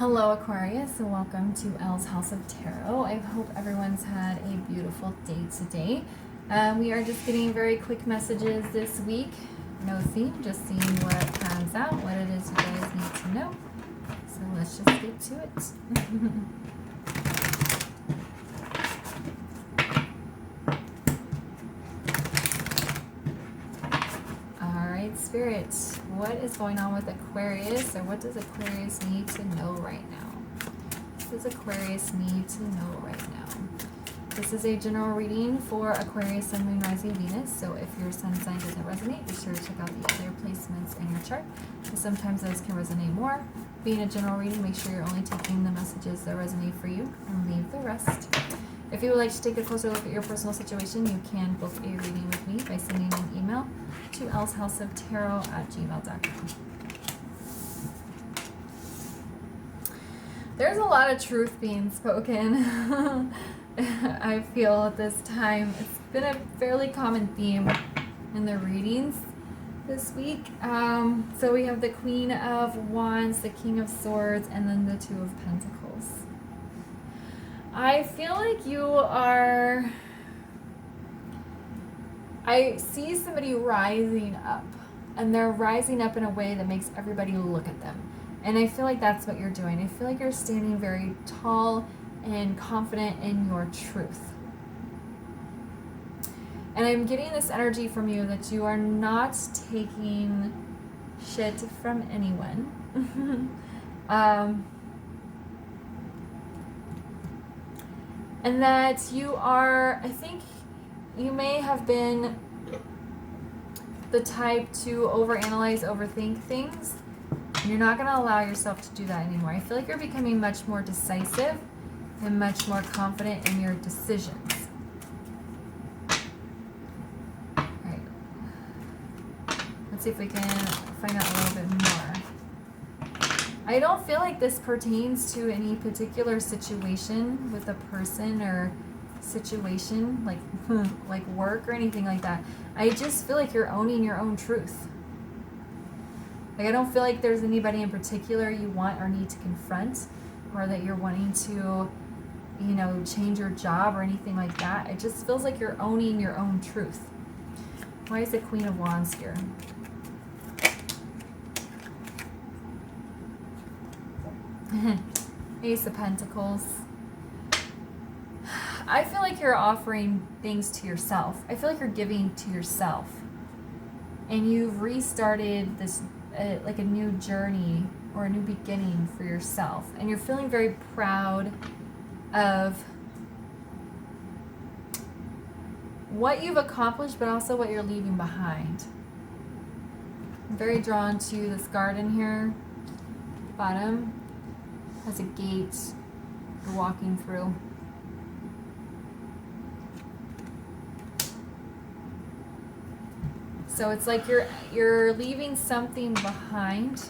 Hello Aquarius, and welcome to Elle's House of Tarot. I hope everyone's had a beautiful day today. We are just getting very quick messages this week. No theme, just seeing what pans out, what it is you guys need to know. So let's just get to it. Spirit, what is going on with Aquarius, or what does Aquarius need to know right now? What does Aquarius need to know right now? This is a general reading for Aquarius, Sun, Moon, Rising, Venus. So if your sun sign doesn't resonate, be sure to check out the other placements in your chart. Sometimes those can resonate more. Being a general reading, make sure you're only taking the messages that resonate for you and leave the rest. If you would like to take a closer look at your personal situation, you can book a reading with me by sending an email to ellshouseoftarot@gmail.com. There's a lot of truth being spoken. I feel at this time. It's been a fairly common theme in the readings this week. So we have the Queen of Wands, the King of Swords, and then the Two of Pentacles. I feel like you are... I see somebody rising up, and they're rising up in a way that makes everybody look at them. And I feel like that's what you're doing. I feel like you're standing very tall and confident in your truth. And I'm getting this energy from you that you are not taking shit from anyone. And that you are, I think you may have been the type to overanalyze, overthink things. You're not going to allow yourself to do that anymore. I feel like you're becoming much more decisive and much more confident in your decisions. All right. Let's see if we can find out a little bit more. I don't feel like this pertains to any particular situation with a person or situation, like work or anything like that. I just feel like you're owning your own truth. Like, I don't feel like there's anybody in particular you want or need to confront, or that you're wanting to, you know, change your job or anything like that. It just feels like you're owning your own truth. Why is the Queen of Wands here? Ace of Pentacles. I feel like you're offering things to yourself. I feel like you're giving to yourself. And you've restarted this, like a new journey or a new beginning for yourself. And you're feeling very proud of what you've accomplished, but also what you're leaving behind. I'm very drawn to this garden here. Bottom has a gate you're walking through. So it's like you're leaving something behind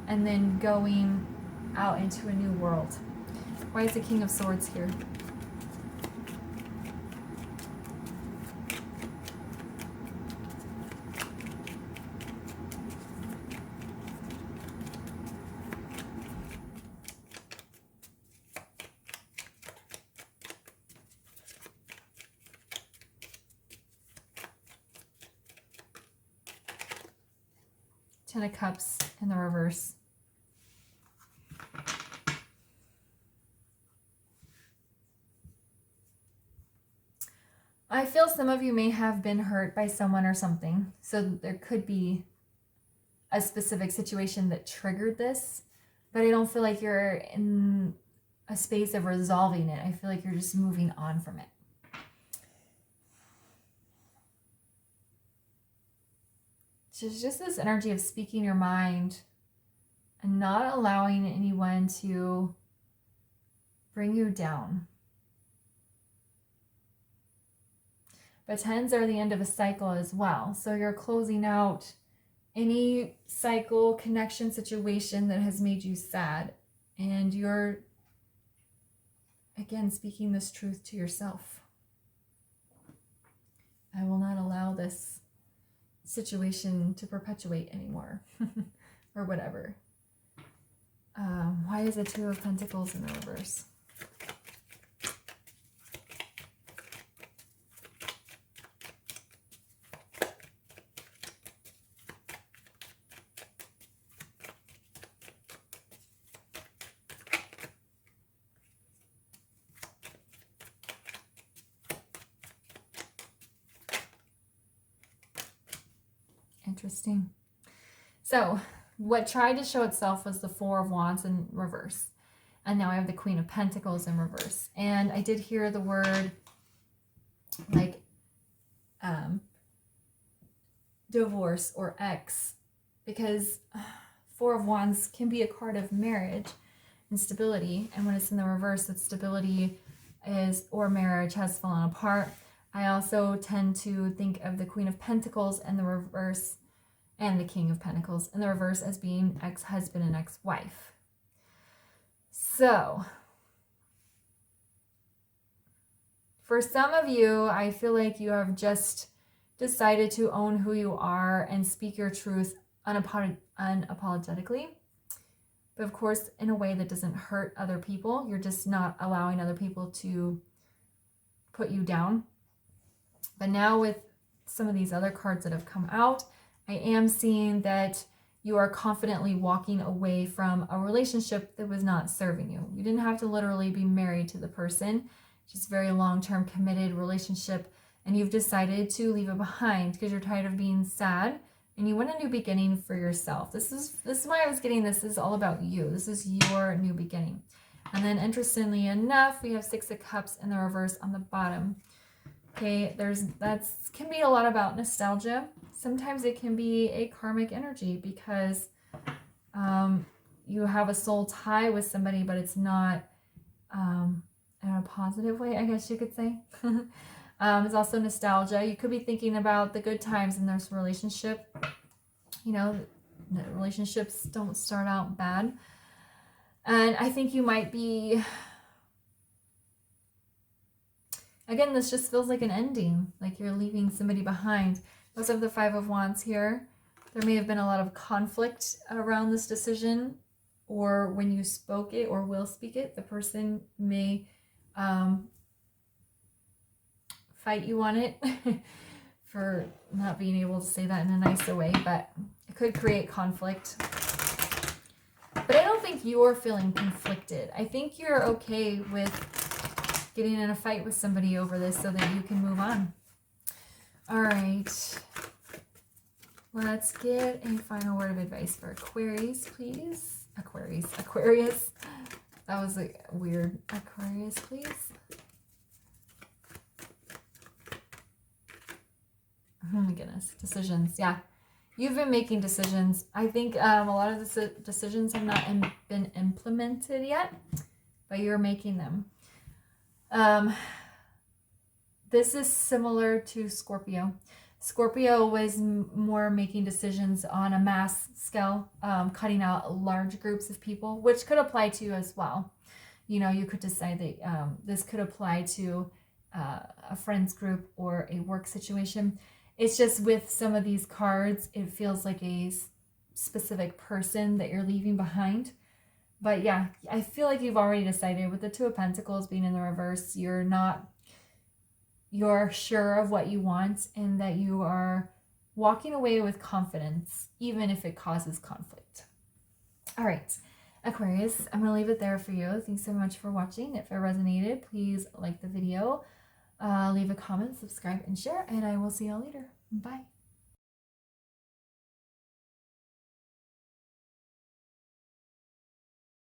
and then going out into a new world. Why is the King of Swords here? Ten of Cups in the reverse. I feel some of you may have been hurt by someone or something. So there could be a specific situation that triggered this, but I don't feel like you're in a space of resolving it. I feel like you're just moving on from it. Just this energy of speaking your mind and not allowing anyone to bring you down. But tens are the end of a cycle as well. So you're closing out any cycle, connection, situation that has made you sad. And you're, again, speaking this truth to yourself. I will not allow this situation to perpetuate anymore or whatever. Why is the Two of Pentacles in the reverse? Interesting. So what tried to show itself was the Four of Wands in reverse. And now I have the Queen of Pentacles in reverse. And I did hear the word like divorce or ex, because Four of Wands can be a card of marriage and stability. And when it's in the reverse, that stability is, or marriage has fallen apart. I also tend to think of the Queen of Pentacles in the reverse and the King of Pentacles in the reverse as being ex-husband and ex-wife. So, for some of you, I feel like you have just decided to own who you are and speak your truth unapologetically. But of course, in a way that doesn't hurt other people. You're just not allowing other people to put you down. But now with some of these other cards that have come out, I am seeing that you are confidently walking away from a relationship that was not serving you. You didn't have to literally be married to the person, just a very long-term committed relationship, and you've decided to leave it behind because you're tired of being sad and you want a new beginning for yourself. This is why I was getting this. This is all about you. This is your new beginning. And then interestingly enough, we have Six of Cups in the reverse on the bottom. Okay, that can be a lot about nostalgia. Sometimes it can be a karmic energy because you have a soul tie with somebody, but it's not in a positive way, I guess you could say. It's also nostalgia. You could be thinking about the good times in this relationship. You know, relationships don't start out bad. And I think you might be... Again, this just feels like an ending, like you're leaving somebody behind. Because of the Five of Wands here, there may have been a lot of conflict around this decision, or when you spoke it or will speak it, the person may fight you on it for not being able to say that in a nicer way, but it could create conflict. But I don't think you're feeling conflicted. I think you're okay with getting in a fight with somebody over this so that you can move on. All right. Let's get a final word of advice for Aquarius, please. Aquarius. That was a weird. Aquarius, please. Oh my goodness. Decisions. Yeah. You've been making decisions. I think a lot of the decisions have not been implemented yet, but you're making them. This is similar to Scorpio. Scorpio was more making decisions on a mass scale, cutting out large groups of people, which could apply to you as well. You know, you could decide that this could apply to a friend's group or a work situation. It's just with some of these cards, it feels like a specific person that you're leaving behind. But yeah, I feel like you've already decided with the Two of Pentacles being in the reverse, you're sure of what you want and that you are walking away with confidence, even if it causes conflict. All right, Aquarius, I'm going to leave it there for you. Thanks so much for watching. If it resonated, please like the video, leave a comment, subscribe, and share, and I will see y'all later. Bye.